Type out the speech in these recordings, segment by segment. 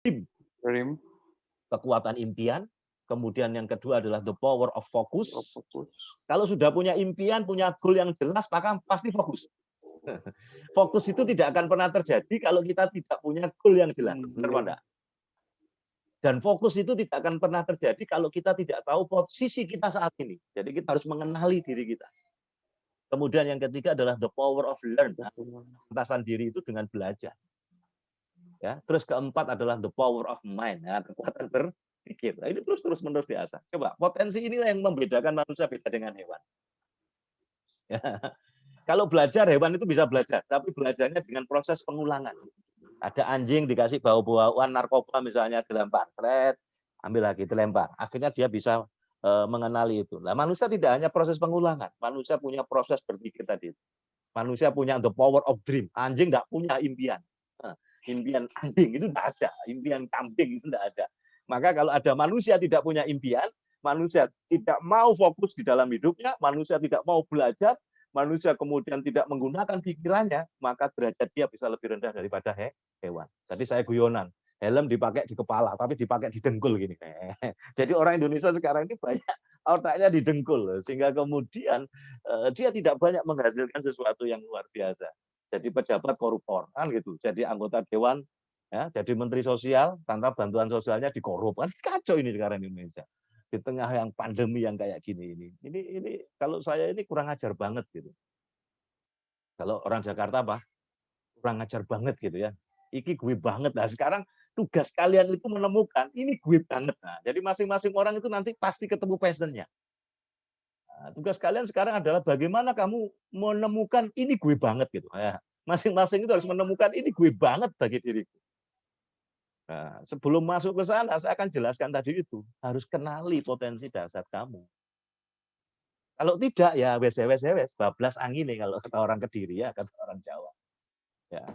dream, kekuatan impian. Kemudian yang kedua adalah the power of focus. fokus. Kalau sudah punya impian, punya goal yang jelas, maka pasti fokus. Fokus itu tidak akan pernah terjadi kalau kita tidak punya goal yang jelas. Benar Pak? Enggak? Dan fokus itu tidak akan pernah terjadi kalau kita tidak tahu posisi kita saat ini. Jadi kita harus mengenali diri kita. Kemudian yang ketiga adalah the power of learn. Pentasan diri itu dengan belajar. Ya, terus keempat adalah the power of mind. Ya, kekuatan berpikir. Nah, ini terus menerus biasa. Coba potensi ini yang membedakan manusia beda dengan hewan. Ya. Kalau belajar hewan itu bisa belajar, tapi belajarnya dengan proses pengulangan. Ada anjing dikasih bau-bauan narkoba misalnya dilempar, ambil lagi dilempar. Akhirnya dia bisa mengenali itu. Nah, manusia tidak hanya proses pengulangan, manusia punya proses berpikir tadi. Manusia punya the power of dream. Anjing nggak punya impian. Impian anjing itu tidak ada, impian kambing itu tidak ada. Maka kalau ada manusia tidak punya impian, manusia tidak mau fokus di dalam hidupnya, manusia tidak mau belajar, manusia kemudian tidak menggunakan pikirannya, maka derajat dia bisa lebih rendah daripada hewan. Tadi saya guyonan, helm dipakai di kepala, tapi dipakai di dengkul gini. Jadi orang Indonesia sekarang ini banyak otaknya di dengkul, sehingga kemudian dia tidak banyak menghasilkan sesuatu yang luar biasa. Jadi pejabat koruptor kan gitu, jadi anggota dewan, ya, jadi menteri sosial, tanpa bantuan sosialnya dikorup kan kacau ini sekarang di Indonesia. Di tengah yang pandemi yang kayak gini ini kalau saya ini kurang ajar banget gitu. Kalau orang Jakarta apa? Kurang ajar banget gitu ya. Iki gue banget. Nah sekarang tugas kalian itu menemukan ini gue banget. Nah, jadi masing-masing orang itu nanti pasti ketemu passionnya. Nah, tugas kalian sekarang adalah bagaimana kamu menemukan ini gue banget gitu. Ya, masing-masing itu harus menemukan ini gue banget bagi diriku. Nah, sebelum masuk ke sana, saya akan jelaskan tadi itu. Harus kenali potensi dasar kamu. Kalau tidak, ya wes, bablas angin nih kalau kata orang Kediri ya, kata orang Jawa. Ya.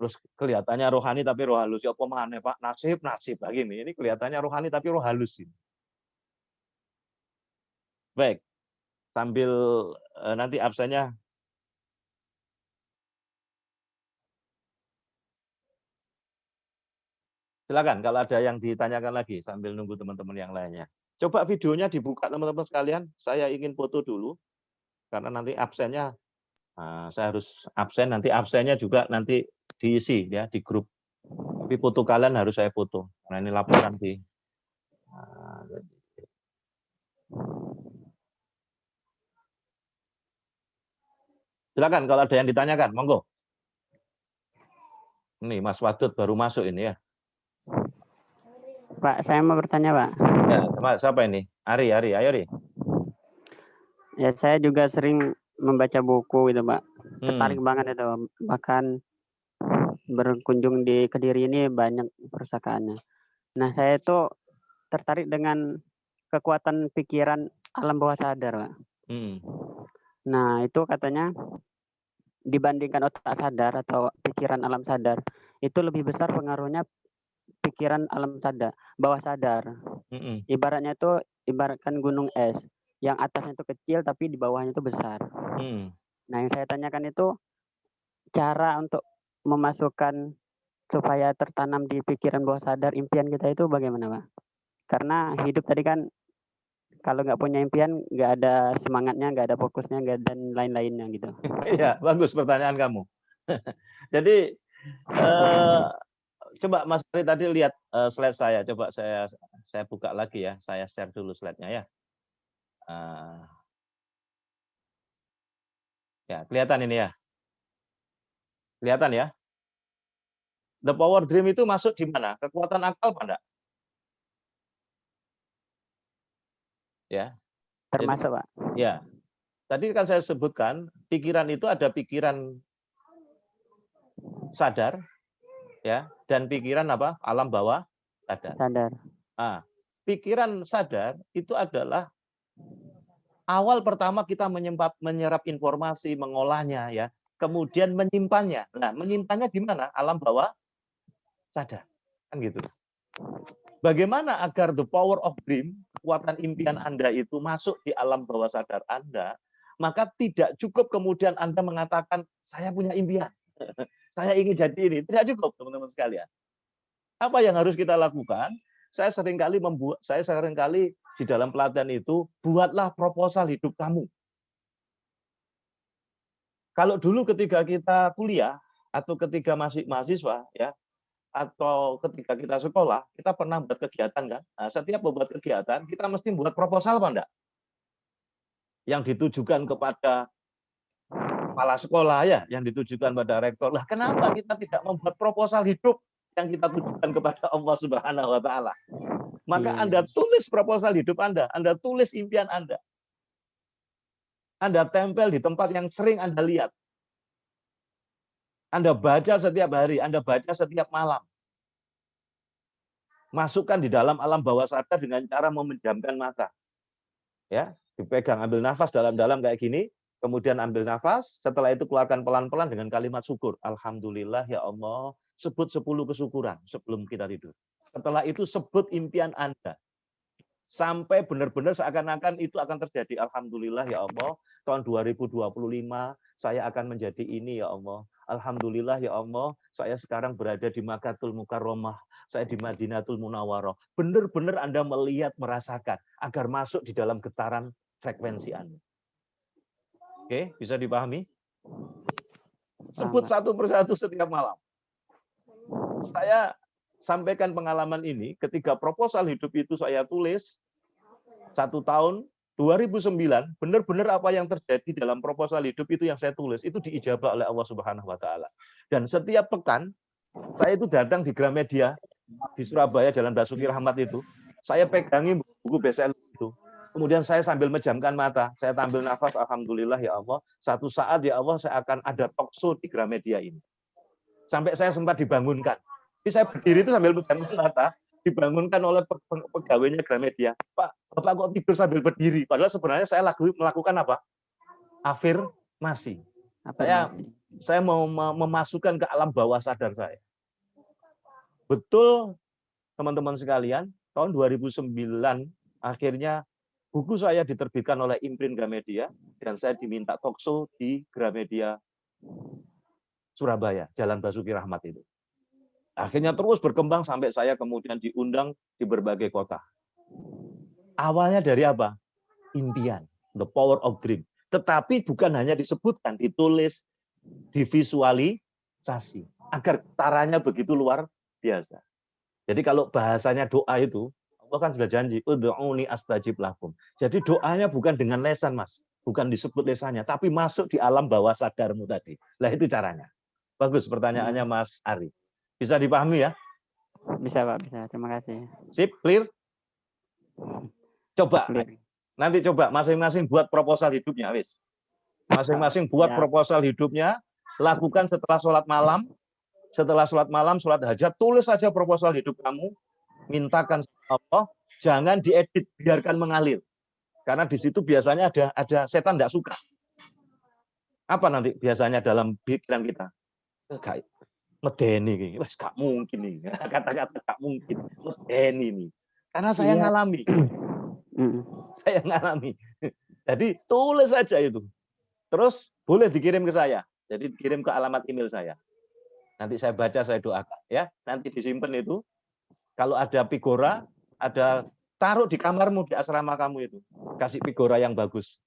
Terus kelihatannya rohani tapi roh halus. Ya apa mana Pak? Nasib begini. Ini kelihatannya rohani tapi roh halus ini. Baik, sambil nanti absennya. Silakan kalau ada yang ditanyakan lagi sambil nunggu teman-teman yang lainnya. Coba videonya dibuka teman-teman sekalian. Saya ingin foto dulu karena nanti absennya saya harus absen. Nanti absennya juga nanti diisi ya di grup. Tapi foto kalian harus saya foto. Nah ini laporan di. Silakan kalau ada yang ditanyakan, monggo. Ini Mas Wadud baru masuk ini ya. Pak, saya mau bertanya, Pak. Ya, siapa ini? Ari, ayo Ari. Ya, saya juga sering membaca buku gitu, Pak. Tertarik banget itu. Bahkan berkunjung di Kediri ini banyak persakaannya. Nah, saya itu tertarik dengan kekuatan pikiran alam bawah sadar, Pak. Nah, itu katanya dibandingkan otak sadar atau pikiran alam sadar, itu lebih besar pengaruhnya pikiran alam sadar, bawah sadar. Ibaratnya itu ibaratkan gunung es, yang atasnya itu kecil tapi di bawahnya itu besar. Nah, yang saya tanyakan itu cara untuk memasukkan supaya tertanam di pikiran bawah sadar impian kita itu bagaimana, Pak? Karena hidup tadi kan kalau nggak punya impian, nggak ada semangatnya, nggak ada fokusnya, dan lain-lainnya gitu. Iya, bagus pertanyaan kamu. Jadi coba Mas Ari tadi lihat slide saya. Coba saya buka lagi ya. Saya share dulu slide-nya ya. Ya, kelihatan ini ya. Kelihatan ya. The power dream itu masuk di mana? Kekuatan akal apa enggak? Ya. Termasuk, Pak. Ya. Tadi kan saya sebutkan, pikiran itu ada pikiran sadar, ya, dan pikiran apa? Alam bawah sadar. Nah, pikiran sadar itu adalah awal pertama kita menyerap informasi, mengolahnya, ya, kemudian menyimpannya. Nah, menyimpannya di mana? Alam bawah sadar, kan gitu. Bagaimana agar the power of dream, kekuatan impian Anda itu masuk di alam bawah sadar Anda? Maka tidak cukup kemudian Anda mengatakan, saya punya impian, saya ingin jadi ini. Tidak cukup, teman-teman sekalian. Apa yang harus kita lakukan? Saya seringkali di dalam pelatihan itu, buatlah proposal hidup kamu. Kalau dulu ketika kita kuliah atau ketika masih mahasiswa ya, atau ketika kita sekolah, kita pernah buat kegiatan kan? Nah, setiap membuat kegiatan kita mesti buat proposal apa enggak? Yang ditujukan kepada kepala sekolah ya, yang ditujukan pada rektor. Lah kenapa kita tidak membuat proposal hidup yang kita tujukan kepada Allah Subhanahu wa taala? Maka Anda tulis proposal hidup Anda tulis impian Anda tempel di tempat yang sering Anda lihat. Anda baca setiap hari, Anda baca setiap malam. Masukkan di dalam alam bawah sadar dengan cara memejamkan mata. Ya, dipegang, ambil nafas dalam-dalam kayak gini, kemudian ambil nafas, setelah itu keluarkan pelan-pelan dengan kalimat syukur. Alhamdulillah ya Allah, sebut 10 kesyukuran sebelum kita tidur. Setelah itu sebut impian Anda. Sampai benar-benar seakan-akan itu akan terjadi. Alhamdulillah ya Allah, tahun 2025 saya akan menjadi ini ya Allah. Alhamdulillah ya Allah, saya sekarang berada di Makkatul Mukarramah. Saya di Madinatul Munawwarah. Benar-benar Anda melihat, merasakan agar masuk di dalam getaran frekuensi Anda. Oke, bisa dipahami? Sebut satu persatu setiap malam. Saya sampaikan pengalaman ini ketika proposal hidup itu saya tulis 1 tahun 2009, benar-benar apa yang terjadi dalam proposal hidup itu yang saya tulis itu diijabah oleh Allah Subhanahu wa taala. Dan setiap pekan saya itu datang di Gramedia di Surabaya, Jalan Basuki Rahmat itu, saya pegangi buku bestseller itu. Kemudian saya sambil menjamkan mata, saya tampil nafas, alhamdulillah ya Allah, satu saat ya Allah saya akan ada talk show di Gramedia ini. Sampai saya sempat dibangunkan. Jadi saya berdiri itu sambil menjamkan mata, dibangunkan oleh pegawainya Gramedia. Pak, Bapak kok tidur sambil berdiri? Padahal sebenarnya saya melakukan apa? Afirmasi. Saya mau memasukkan ke alam bawah sadar saya. Betul, teman-teman sekalian, tahun 2009 akhirnya buku saya diterbitkan oleh imprint Gramedia dan saya diminta talk show di Gramedia Surabaya, Jalan Basuki Rahmat itu. Akhirnya terus berkembang sampai saya kemudian diundang di berbagai kota. Awalnya dari apa? Impian, the power of dream. Tetapi bukan hanya disebutkan, ditulis, divisualisasi. Agar getarannya begitu luar biasa. Jadi kalau bahasanya doa itu, Allah kan sudah janji, ud'uni astajib lakum. Jadi doanya bukan dengan lesan, Mas. Bukan disebut lesannya, tapi masuk di alam bawah sadarmu tadi. Nah itu caranya. Bagus pertanyaannya Mas Ari. Bisa dipahami ya? Bisa Pak, bisa. Terima kasih. Sip, clear? Coba, nanti coba masing-masing buat proposal hidupnya, wis. Masing-masing buat proposal hidupnya, lakukan setelah sholat malam, sholat hajat, tulis saja proposal hidup kamu, mintakan sama Allah, jangan diedit, biarkan mengalir. Karena di situ biasanya ada setan tidak suka. Apa nanti biasanya dalam pikiran kita? Medeni ini, wes gak mungkin nih. Kata-kata gak mungkin, medeni nih. Karena saya ngalami. Saya ngalami. Jadi tulis saja itu. Terus boleh dikirim ke saya. Jadi kirim ke alamat email saya. Nanti saya baca, saya doakan ya. Nanti disimpan itu. Kalau ada figura, taruh di kamarmu, di asrama kamu itu. Kasih figura yang bagus.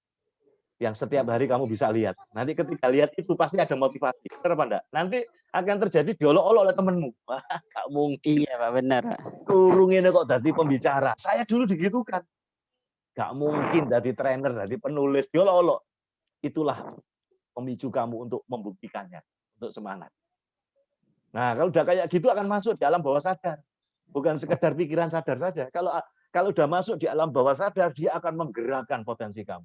Yang setiap hari kamu bisa lihat. Nanti ketika lihat itu pasti ada motivasi. Benar apa enggak? Nanti akan terjadi diolok-olok oleh temanmu. Wah, gak mungkin. Iya Pak, benar Pak. Kurung ini kok jadi pembicara. Saya dulu digitukan. Gak mungkin jadi trainer, jadi penulis, diolok-olok. Itulah pemicu kamu untuk membuktikannya. Untuk semangat. Nah, kalau udah kayak gitu akan masuk di alam bawah sadar. Bukan sekedar pikiran sadar saja. Kalau udah masuk di alam bawah sadar, dia akan menggerakkan potensi kamu.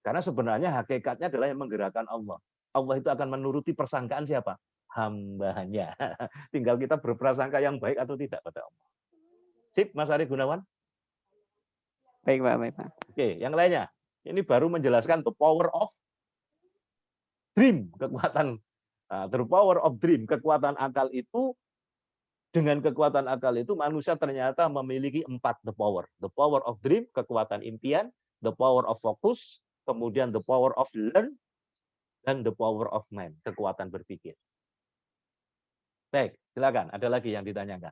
Karena sebenarnya hakikatnya adalah yang menggerakkan Allah. Allah itu akan menuruti persangkaan siapa? Hambanya. Tinggal kita berprasangka yang baik atau tidak pada Allah. Sip, Mas Ari Gunawan? Baik Pak, baik Pak. Oke, yang lainnya. Ini baru menjelaskan the power of dream, kekuatan the power of dream, kekuatan akal itu. Dengan kekuatan akal itu manusia ternyata memiliki 4 the power. The power of dream, kekuatan impian, the power of focus, kemudian the power of learn, dan the power of mind, kekuatan berpikir. Baik, silakan. Ada lagi yang ditanyakan?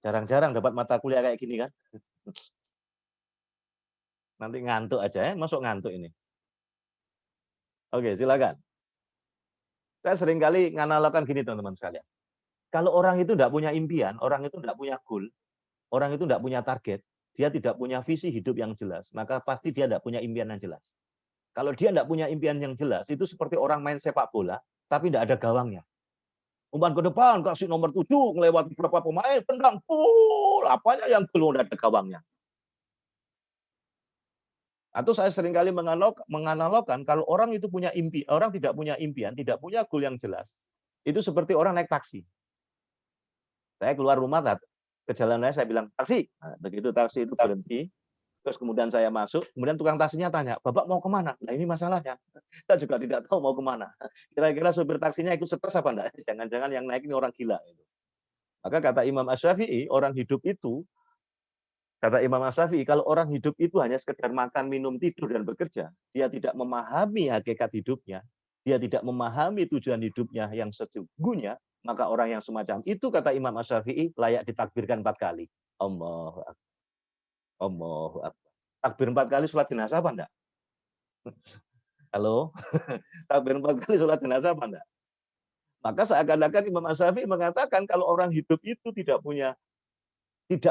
Jarang-jarang dapat mata kuliah kayak gini kan? Nanti ngantuk aja ya, masuk ngantuk ini. Oke, silakan. Saya sering kali nganalogkan gini teman-teman sekalian. Kalau orang itu tidak punya impian, orang itu tidak punya goal, orang itu tidak punya target, dia tidak punya visi hidup yang jelas, maka pasti dia tidak punya impian yang jelas. Kalau dia tidak punya impian yang jelas, itu seperti orang main sepak bola, tapi tidak ada gawangnya. Umpan ke depan, kasih nomor 7, melewati beberapa pemain, tendang, apanya yang belum ada gawangnya. Atau saya seringkali menganalogkan kalau orang itu punya impian, orang tidak punya impian, tidak punya goal yang jelas, itu seperti orang naik taksi. Saya keluar rumah, ke jalan raya saya bilang, taksi. Nah, begitu taksi itu berhenti, terus kemudian saya masuk, kemudian tukang taksinya tanya, Bapak mau kemana? Nah ini masalahnya. Saya juga tidak tahu mau kemana. Kira-kira supir taksinya ikut stres apa enggak? Jangan-jangan yang naik ini orang gila. Maka kata Imam Asy-Syafi'i, orang hidup itu, kata Imam Asy-Syafi'i, kalau orang hidup itu hanya sekedar makan, minum, tidur, dan bekerja, dia tidak memahami hakikat hidupnya, dia tidak memahami tujuan hidupnya yang sesungguhnya, maka orang yang semacam itu, kata Imam Asy-Syafi'i, layak ditakbirkan 4 kali. Allahu Akbar. Allahu Akbar. Takbir 4 kali sholat jenazah apa enggak? Halo? Takbir 4 kali sholat jenazah apa enggak? Maka seakan-akan Imam Asy-Syafi'i mengatakan kalau orang hidup itu tidak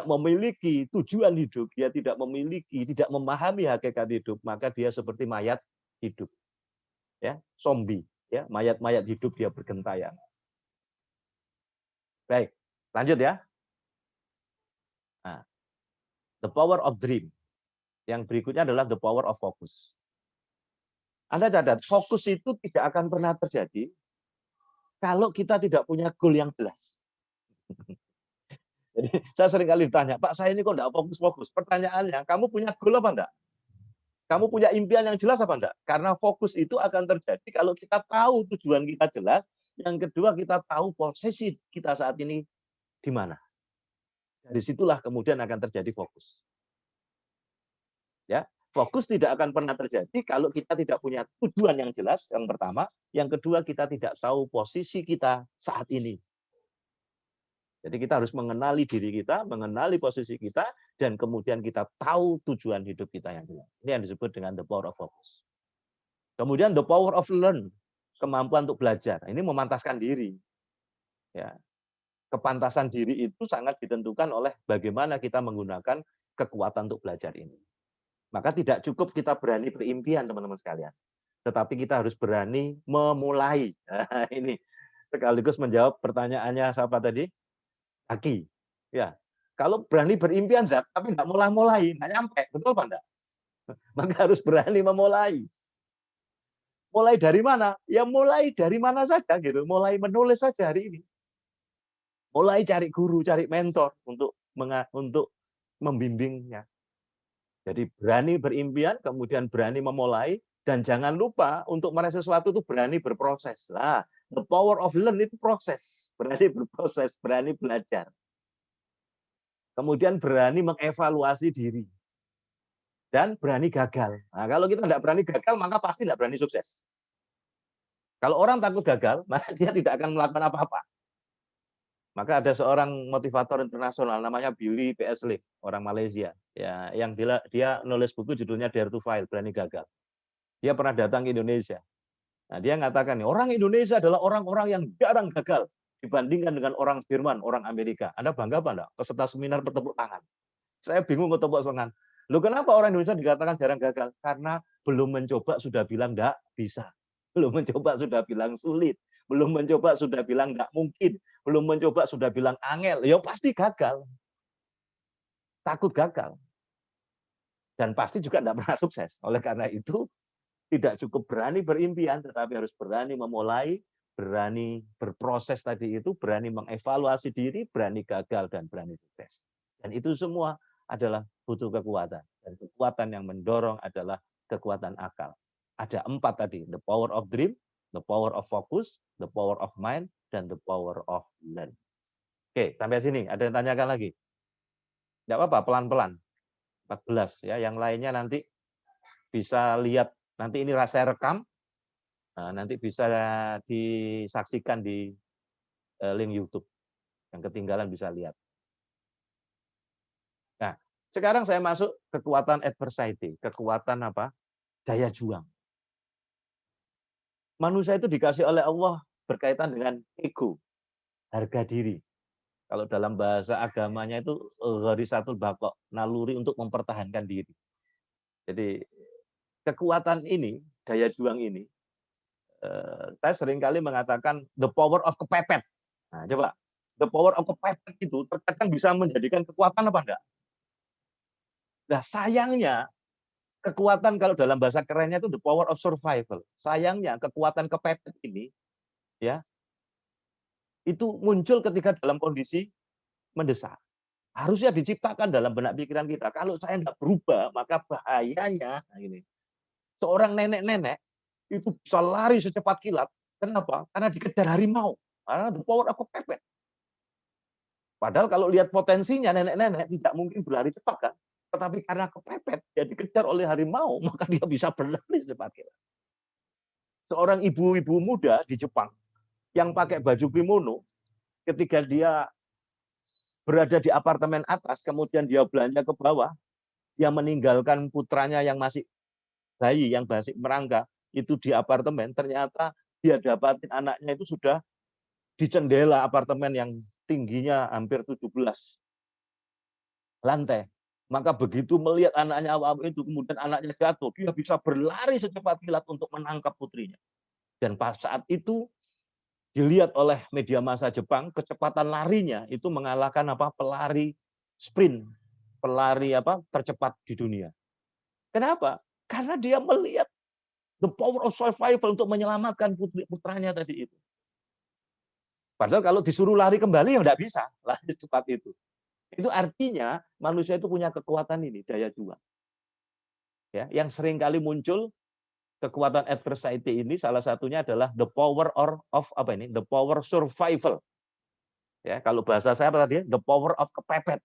memiliki tujuan hidup, dia tidak memiliki, tidak memahami hakikat hidup, maka dia seperti mayat hidup. Ya, zombie, ya, mayat-mayat hidup dia bergentayangan. Baik, lanjut ya. Nah, the power of dream. Yang berikutnya adalah the power of focus. Anda catat, fokus itu tidak akan pernah terjadi kalau kita tidak punya goal yang jelas. Jadi saya sering kali ditanya, Pak, saya ini kok enggak fokus-fokus. Pertanyaannya, kamu punya goal apa enggak? Kamu punya impian yang jelas apa enggak? Karena fokus itu akan terjadi kalau kita tahu tujuan kita jelas. Yang kedua, kita tahu posisi kita saat ini di mana. Dari situlah kemudian akan terjadi fokus. Ya, fokus tidak akan pernah terjadi kalau kita tidak punya tujuan yang jelas, yang pertama. Yang kedua, kita tidak tahu posisi kita saat ini. Jadi kita harus mengenali diri kita, mengenali posisi kita, dan kemudian kita tahu tujuan hidup kita yang jelas. Ini yang disebut dengan the power of focus. Kemudian the power of learn, kemampuan untuk belajar. Ini memantaskan diri. Ya. Kepantasan diri itu sangat ditentukan oleh bagaimana kita menggunakan kekuatan untuk belajar ini. Maka tidak cukup kita berani berimpian, teman-teman sekalian. Tetapi kita harus berani memulai. Nah, ini sekaligus menjawab pertanyaannya siapa tadi? Aki. Ya. Kalau berani berimpian, tapi nggak mulai-mulai, nggak nyampe. Betul apa enggak? Maka harus berani memulai. Mulai dari mana? Ya mulai dari mana saja gitu. Mulai menulis saja hari ini. Mulai cari guru, cari mentor untuk membimbingnya. Jadi berani berimpian, kemudian berani memulai, dan jangan lupa untuk meraih sesuatu itu berani berproses. Lah, the power of learn itu proses. Berani berproses, berani belajar. Kemudian berani mengevaluasi diri. Dan berani gagal. Nah, kalau kita tidak berani gagal, maka pasti tidak berani sukses. Kalau orang takut gagal, maka dia tidak akan melakukan apa-apa. Maka ada seorang motivator internasional namanya Billy P.S. Lee, orang Malaysia. Ya, yang dia nulis buku judulnya Dare to Fail, berani gagal. Dia pernah datang ke Indonesia. Nah, dia mengatakan nih, orang Indonesia adalah orang-orang yang jarang gagal dibandingkan dengan orang Jerman, orang Amerika. Anda bangga apa enggak? Peserta seminar bertepuk tangan. Saya bingung ketepuk tangan. Loh, kenapa orang Indonesia dikatakan jarang gagal? Karena belum mencoba sudah bilang enggak bisa. Belum mencoba sudah bilang sulit. Belum mencoba sudah bilang enggak mungkin. Belum mencoba sudah bilang angel. Ya pasti gagal. Takut gagal. Dan pasti juga enggak pernah sukses. Oleh karena itu, tidak cukup berani berimpian, tetapi harus berani memulai, berani berproses tadi itu, berani mengevaluasi diri, berani gagal, dan berani sukses. Dan itu semua adalah butuh kekuatan. Dan kekuatan yang mendorong adalah kekuatan akal. Ada 4 tadi, the power of dream, the power of focus, the power of mind, dan the power of learn. Oke, sampai sini. Ada yang tanyakan lagi? Tidak apa-apa, pelan-pelan. 14 ya, yang lainnya nanti bisa lihat, nanti ini saya rekam, Nah, nanti bisa disaksikan di link YouTube. Yang ketinggalan bisa lihat. Nah, sekarang saya masuk kekuatan adversity, kekuatan apa? Daya juang. Manusia itu dikasih oleh Allah berkaitan dengan ego, harga diri. Kalau dalam bahasa agamanya itu gharizatul baqa, naluri untuk mempertahankan diri. Jadi kekuatan ini, daya juang ini, saya seringkali mengatakan the power of kepepet. Nah, coba the power of kepepet itu terkadang bisa menjadikan kekuatan apa enggak? Nah, sayangnya kekuatan kalau dalam bahasa kerennya itu the power of survival. Sayangnya kekuatan kepepet ini ya, itu muncul ketika dalam kondisi mendesak. Harusnya diciptakan dalam benak pikiran kita. Kalau saya nggak berubah, maka bahayanya nah ini. Seorang nenek-nenek itu bisa lari secepat kilat. Kenapa? Karena dikejar harimau. Karena the power of kepepet. Padahal kalau lihat potensinya nenek-nenek tidak mungkin berlari cepat kan. Tetapi karena kepepet, dia dikejar oleh harimau, maka dia bisa berlari secepat kilat. Seorang ibu-ibu muda di Jepang yang pakai baju kimono, ketika dia berada di apartemen atas, kemudian dia belanja ke bawah, dia meninggalkan putranya yang masih bayi, yang masih merangka, itu di apartemen, ternyata dia dapatin anaknya itu sudah di jendela apartemen yang tingginya hampir 17 lantai. Maka begitu melihat anaknya awal itu, kemudian anaknya jatuh, dia bisa berlari secepat kilat untuk menangkap putrinya. Dan pas saat itu dilihat oleh media massa Jepang, kecepatan larinya itu mengalahkan apa pelari sprint, pelari apa tercepat di dunia. Kenapa? Karena dia melihat the power of survival untuk menyelamatkan putranya tadi itu. Padahal kalau disuruh lari kembali ya nggak bisa lari cepat itu. Itu artinya manusia itu punya kekuatan ini, daya juang. Ya, yang sering kali muncul kekuatan adversity ini salah satunya adalah the power of apa ini? The power survival. Ya, kalau bahasa saya apa tadi? The power of kepepet.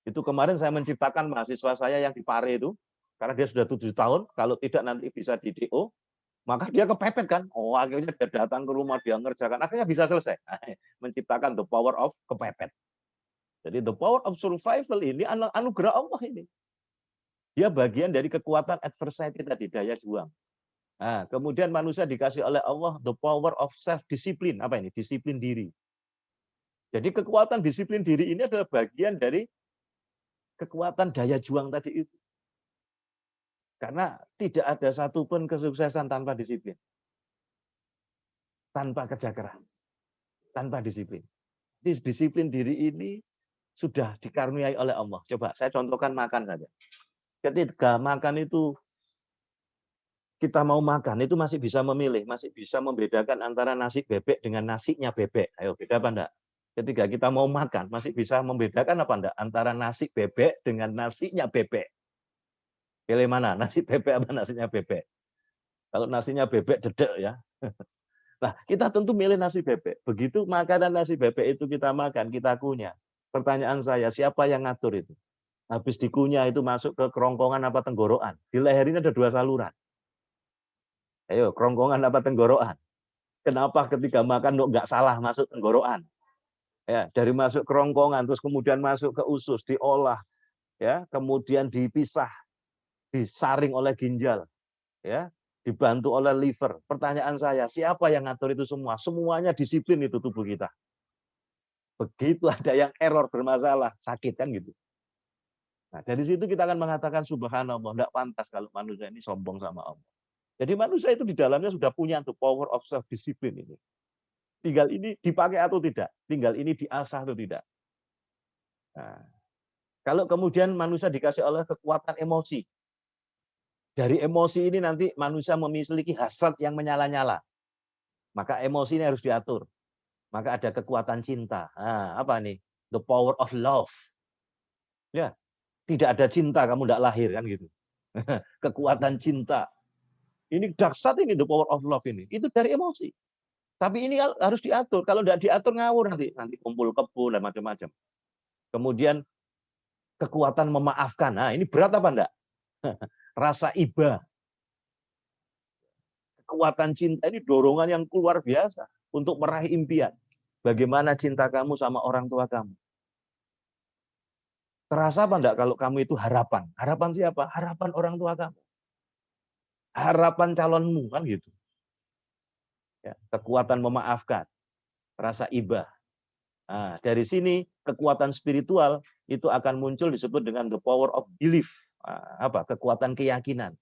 Itu kemarin saya menciptakan mahasiswa saya yang di Pare itu, karena dia sudah 7 tahun, kalau tidak nanti bisa di DO, maka dia kepepet kan. Oh, akhirnya dia datang ke rumah, dia ngerjakan, akhirnya bisa selesai. Menciptakan the power of kepepet. Jadi the power of survival ini anugerah Allah ini. Dia bagian dari kekuatan adversity tadi, daya juang. Nah, kemudian manusia dikasih oleh Allah the power of self-discipline. Apa ini? Disiplin diri. Jadi kekuatan disiplin diri ini adalah bagian dari kekuatan daya juang tadi itu. Karena tidak ada satupun kesuksesan tanpa disiplin. Tanpa kerja keras. Tanpa disiplin. Disiplin diri ini sudah dikaruniai oleh Allah. Coba saya contohkan makan saja. Ketika makan itu, kita mau makan, itu masih bisa memilih. Masih bisa membedakan antara nasi bebek dengan nasinya bebek. Ayo, beda apa enggak? Ketika kita mau makan, masih bisa membedakan apa enggak? Antara nasi bebek dengan nasinya bebek. Pilih mana? Nasi bebek apa nasinya bebek? Kalau nasinya bebek dedek ya. Nah, kita tentu milih nasi bebek. Begitu makanan nasi bebek itu kita makan, kita kunyah. Pertanyaan saya, siapa yang ngatur itu? Habis dikunyah itu masuk ke kerongkongan apa tenggorokan? Di leher ini ada 2 saluran. Ayo, kerongkongan apa tenggorokan? Kenapa ketika makan nggak salah masuk tenggorokan? Ya, dari masuk kerongkongan terus kemudian masuk ke usus, diolah, ya, kemudian dipisah, disaring oleh ginjal, ya, dibantu oleh liver. Pertanyaan saya, siapa yang ngatur itu semua? Semuanya disiplin itu tubuh kita. Begitu ada yang error bermasalah, sakit kan gitu. Nah, dari situ kita akan mengatakan subhanallah, enggak pantas kalau manusia ini sombong sama Allah. Jadi manusia itu di dalamnya sudah punya the power of self discipline ini. Tinggal ini dipakai atau tidak, tinggal ini diasah atau tidak. Nah, kalau kemudian manusia dikasih oleh kekuatan emosi, dari emosi ini nanti manusia memiliki hasrat yang menyala-nyala. Maka emosi ini harus diatur. Maka ada kekuatan cinta. Nah, apa nih? The power of love. Ya, tidak ada cinta kamu tidak lahir kan gitu. Kekuatan cinta. Ini dahsyat ini the power of love ini. Itu dari emosi. Tapi ini harus diatur. Kalau tidak diatur ngawur nanti kumpul kebo dan macam-macam. Kemudian kekuatan memaafkan. Nah, ini berat apa enggak? Rasa iba. kekuatan cinta ini dorongan yang luar biasa untuk meraih impian. Bagaimana cinta kamu sama orang tua kamu? Terasa apa enggak kalau kamu itu harapan? Harapan siapa? Harapan orang tua kamu. Harapan calonmu, kan gitu. Ya, kekuatan memaafkan, rasa iba. Nah, dari sini kekuatan spiritual itu akan muncul disebut dengan the power of belief. Apa? Kekuatan keyakinan.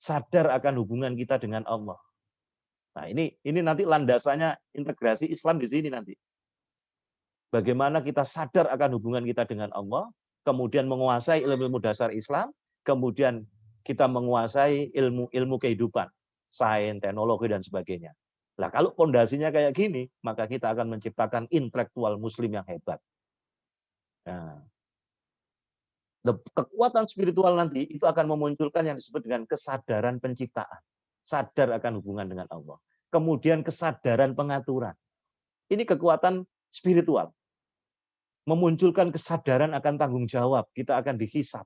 Sadar akan hubungan kita dengan Allah. Nah, ini nanti landasannya integrasi Islam di sini nanti. Bagaimana kita sadar akan hubungan kita dengan Allah, kemudian menguasai ilmu-ilmu dasar Islam, kemudian kita menguasai ilmu kehidupan, sains, teknologi, dan sebagainya. Nah, kalau pondasinya kayak gini, maka kita akan menciptakan intelektual Muslim yang hebat. Nah, kekuatan spiritual nanti itu akan memunculkan yang disebut dengan kesadaran penciptaan. Sadar akan hubungan dengan Allah. Kemudian kesadaran pengaturan. Ini kekuatan spiritual. Memunculkan kesadaran akan tanggung jawab. Kita akan dihisap.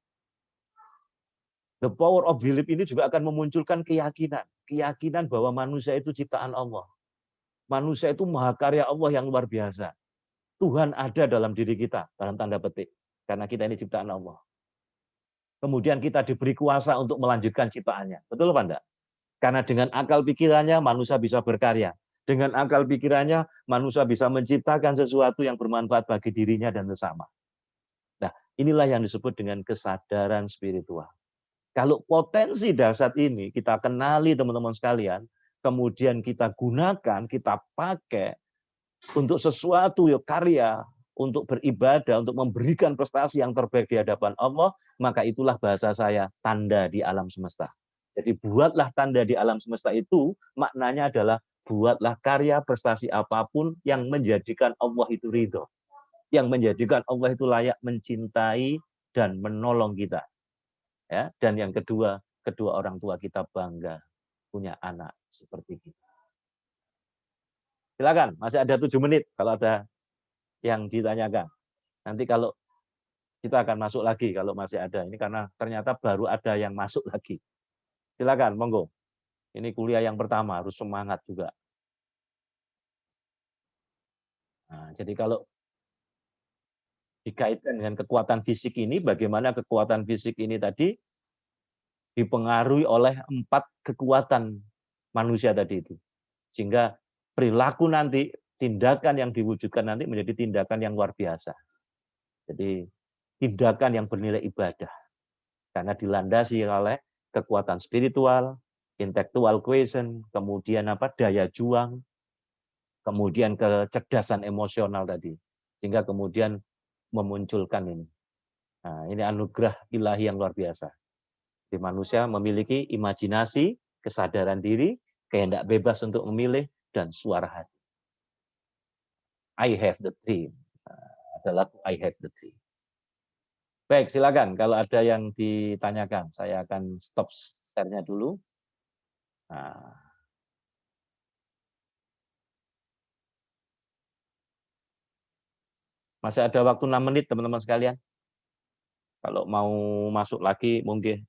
The power of belief ini juga akan memunculkan keyakinan. Keyakinan bahwa manusia itu ciptaan Allah. Manusia itu mahakarya Allah yang luar biasa. Tuhan ada dalam diri kita, dalam tanda petik. Karena kita ini ciptaan Allah. Kemudian kita diberi kuasa untuk melanjutkan ciptaannya. Betul apa enggak? Karena dengan akal pikirannya manusia bisa berkarya. Dengan akal pikirannya manusia bisa menciptakan sesuatu yang bermanfaat bagi dirinya dan sesama. Nah, inilah yang disebut dengan kesadaran spiritual. Kalau potensi dasar ini kita kenali teman-teman sekalian, kemudian kita gunakan, kita pakai untuk sesuatu karya, untuk beribadah, untuk memberikan prestasi yang terbaik di hadapan Allah, maka itulah bahasa saya tanda di alam semesta. Jadi buatlah tanda di alam semesta itu, maknanya adalah buatlah karya prestasi apapun yang menjadikan Allah itu ridho. Yang menjadikan Allah itu layak mencintai dan menolong kita. Ya, dan yang kedua orang tua kita bangga punya anak seperti kita. Silakan, masih ada 7 menit kalau ada yang ditanyakan. Nanti kalau kita akan masuk lagi kalau masih ada. Ini karena ternyata baru ada yang masuk lagi. Silakan, monggo. Ini kuliah yang pertama, harus semangat juga. Nah, jadi kalau dikaitkan dengan kekuatan fisik ini, bagaimana kekuatan fisik ini tadi dipengaruhi oleh 4 kekuatan manusia tadi itu. Sehingga perilaku nanti, tindakan yang diwujudkan nanti menjadi tindakan yang luar biasa. Jadi tindakan yang bernilai ibadah. Karena dilandasi oleh kekuatan spiritual, intellectual quotient, kemudian daya juang, kemudian kecerdasan emosional tadi. Sehingga kemudian memunculkan ini. Nah, ini anugerah ilahi yang luar biasa. Di manusia memiliki imajinasi, kesadaran diri, kehendak bebas untuk memilih, dan suara hati. I have the dream. Adalah I have the dream. Baik, silakan. Kalau ada yang ditanyakan, saya akan stop share-nya dulu. Nah. Masih ada waktu 6 menit, teman-teman sekalian. Kalau mau masuk lagi, mungkin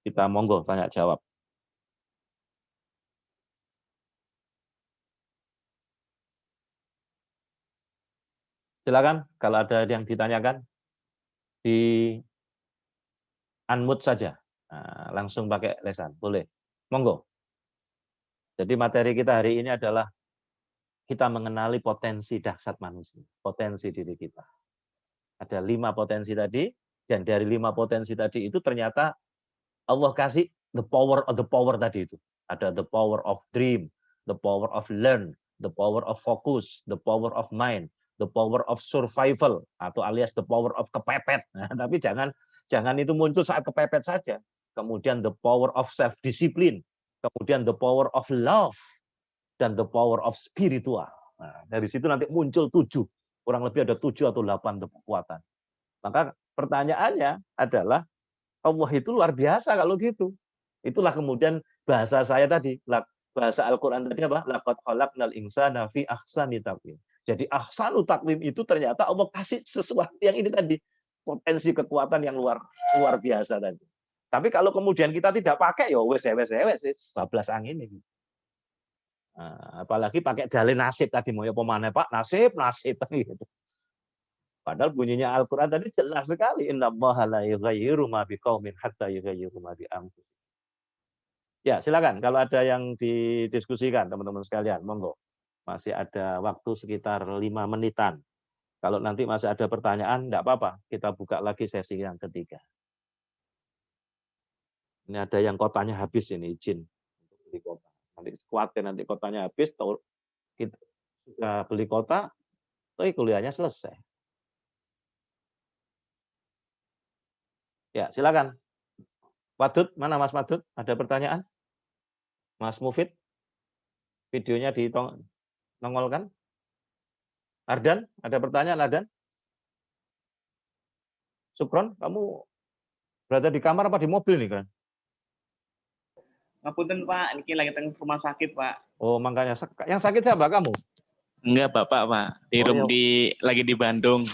kita monggo tanya jawab. Silakan, kalau ada yang ditanyakan, di unmute saja. Nah, langsung pakai lesan, boleh. Monggo. Jadi materi kita hari ini adalah kita mengenali potensi dahsyat manusia, potensi diri kita. Ada 5 potensi tadi, dan dari 5 potensi tadi itu ternyata Allah kasih the power of the power tadi itu. Ada the power of dream, the power of learn, the power of focus, the power of mind, the power of survival, atau alias the power of kepepet. Nah, tapi jangan itu muncul saat kepepet saja. Kemudian the power of self-discipline, kemudian the power of love, dan the power of spiritual. Nah, dari situ nanti muncul 7. Kurang lebih ada 7 atau 8 kekuatan. Maka pertanyaannya adalah, Allah itu luar biasa kalau gitu. Itulah kemudian bahasa saya tadi, bahasa Al-Quran tadi apa? Laqad khalaqnal insana fi ahsani taqwim. Jadi ahsanu taqwim itu ternyata Allah kasih sesuatu yang ini tadi. Potensi kekuatan yang luar biasa tadi. Tapi kalau kemudian kita tidak pakai, ya bablas angin ini. Nah, apalagi pakai dalil nasib tadi, mau ya pemane Pak, nasib gitu. Padahal bunyinya Al-Qur'an tadi jelas sekali, innallaha la yughayyiru ma biqaumin hatta yughayyiru ma bi anfusihim. Ya, silakan kalau ada yang didiskusikan teman-teman sekalian, monggo. Masih ada waktu sekitar 5 menitan. Kalau nanti masih ada pertanyaan, enggak apa-apa, kita buka lagi sesi yang ketiga. Ini ada yang kotanya habis ini, izin untuk beli kota. Nanti khawatir nanti kotanya habis, kita sudah beli kota, kuliahnya selesai. Ya, silakan. Wadud, mana Mas Wadud? Ada pertanyaan? Mas Mufid? Videonya nongolkan? Ardan, ada pertanyaan Ardan? Sukron, kamu berada di kamar apa di mobil nih kan? Ngapunten Pak, ini lagi teng rumah sakit Pak. Oh, makanya yang sakit siapa kamu? Enggak Bapak Pak, lagi di Bandung.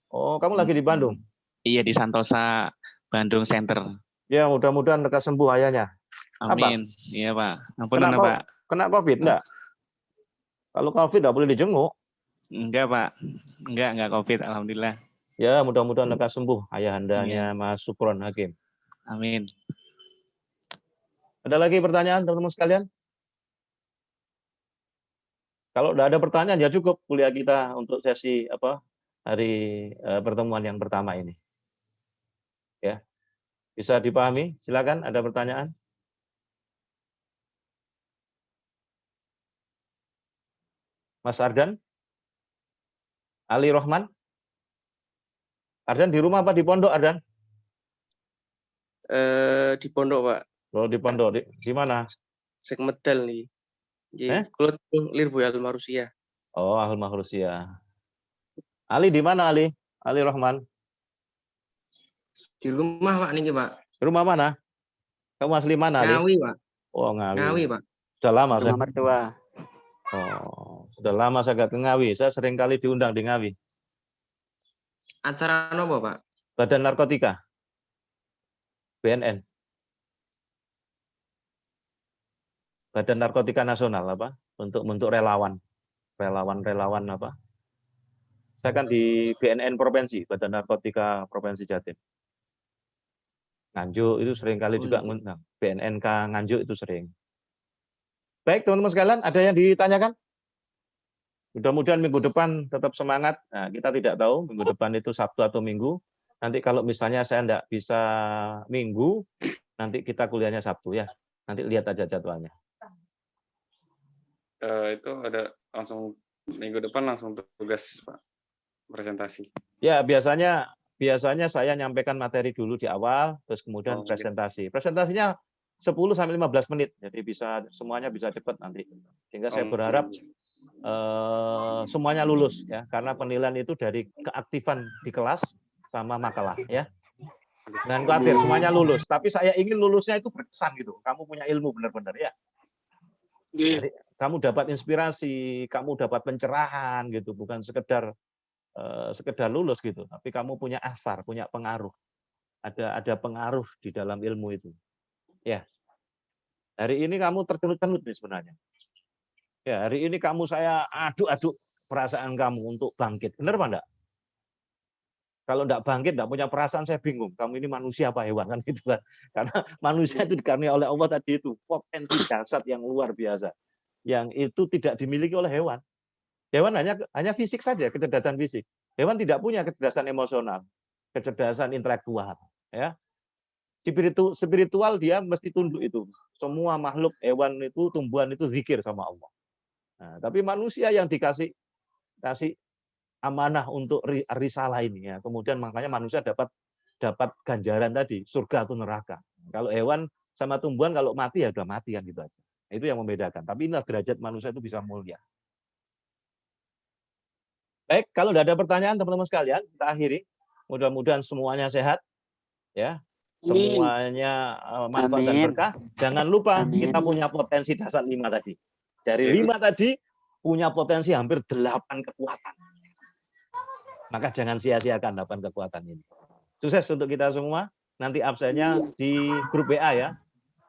Oh, kamu lagi di Bandung? Iya di Santosa, Bandung Center. Ya, mudah-mudahan lekas sembuh ayahnya. Amin. Apa? Iya Pak. Ngapunten Pak. Kena COVID enggak? Kalau COVID enggak boleh dijenguk. Enggak Pak. Enggak COVID, alhamdulillah. Ya, mudah-mudahan lekas sembuh ayahandanya Mas Sukron Hakim. Amin. Ada lagi pertanyaan teman-teman sekalian? Kalau tidak ada pertanyaan ya cukup kuliah kita untuk sesi hari pertemuan yang pertama ini. Ya. Bisa dipahami? Silakan, ada pertanyaan? Mas Ardan? Ali Rohman? Ardan di rumah apa di pondok, Ardan? Di pondok, Pak. Oh, di pondok. Di mana? Sekmedal nih. Kulo Lirboy Al-Marusia. Oh, Al-Marusia. Ali di mana, Ali? Ali Rohman? Di rumah, Pak, nih, Pak. Di rumah mana? Kamu asli mana, Ali? Ngawi, Pak. Oh, Ngawi. Ngawi, Pak. Sudah lama saya. mertua. Oh, sudah lama saya nggak ke Ngawi. Saya sering kali diundang di Ngawi. Acara apa, Pak? Badan Narkotika. BNN. Badan Narkotika Nasional apa? Untuk relawan. Relawan apa? Saya kan di BNN Provinsi, Badan Narkotika Provinsi Jatim. Nganjuk itu sering kali juga ngundang. BNNK Nganjuk itu sering. Baik, teman-teman sekalian, ada yang ditanyakan? Mudah-mudahan minggu depan tetap semangat. Nah, kita tidak tahu minggu depan itu Sabtu atau Minggu. Nanti kalau misalnya saya tidak bisa Minggu, nanti kita kuliahnya Sabtu ya. Nanti lihat aja jadwalnya. Itu ada langsung minggu depan langsung tugas Pak, presentasi. Ya, biasanya saya nyampaikan materi dulu di awal, terus kemudian presentasi. Presentasinya 10-15 menit, jadi semuanya bisa cepat nanti. Sehingga saya berharap semuanya lulus ya, karena penilaian itu dari keaktifan di kelas sama makalah ya. Jangan khawatir, semuanya lulus. Tapi saya ingin lulusnya itu berkesan gitu. Kamu punya ilmu benar-benar ya. Jadi, kamu dapat inspirasi, kamu dapat pencerahan gitu, bukan sekedar lulus gitu, tapi kamu punya asar, punya pengaruh. Ada pengaruh di dalam ilmu itu. Ya. Hari ini kamu tercelut-celut nih sebenarnya. Ya, hari ini saya aduk-aduk perasaan kamu untuk bangkit. Benar apa enggak? Kalau enggak bangkit, enggak punya perasaan, saya bingung. Kamu ini manusia apa hewan kan gitu kan. Karena manusia itu dikaruniai oleh Allah tadi itu potensi dasar yang luar biasa. Yang itu tidak dimiliki oleh hewan. Hewan hanya fisik saja, kecerdasan fisik. Hewan tidak punya kecerdasan emosional, kecerdasan intelektual, ya. Spiritual dia mesti tunduk itu. Semua makhluk hewan itu, tumbuhan itu zikir sama Allah. Nah, tapi manusia yang kasih amanah untuk risalah ini ya. Kemudian makanya manusia dapat ganjaran tadi, surga atau neraka. Kalau hewan sama tumbuhan kalau mati ya udah mati kan gitu aja. Itu yang membedakan. Tapi inilah derajat manusia itu bisa mulia. Baik, kalau tidak ada pertanyaan teman-teman sekalian, kita akhiri. Mudah-mudahan semuanya sehat, ya, semuanya manfaat dan berkah. Jangan lupa kita punya potensi dasar 5 tadi. Dari 5 tadi punya potensi hampir 8 kekuatan. Maka jangan sia-siakan 8 kekuatan ini. Sukses untuk kita semua. Nanti absennya di grup WA ya.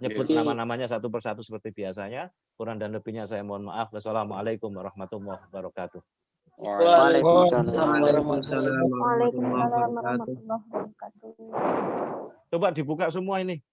Nyebut nama-namanya satu persatu seperti biasanya. Kurang dan lebihnya saya mohon maaf. Wassalamualaikum warahmatullahi wabarakatuh. Waalaikumsalam. Waalaikumsalam warahmatullahi wabarakatuh. Coba dibuka semua ini.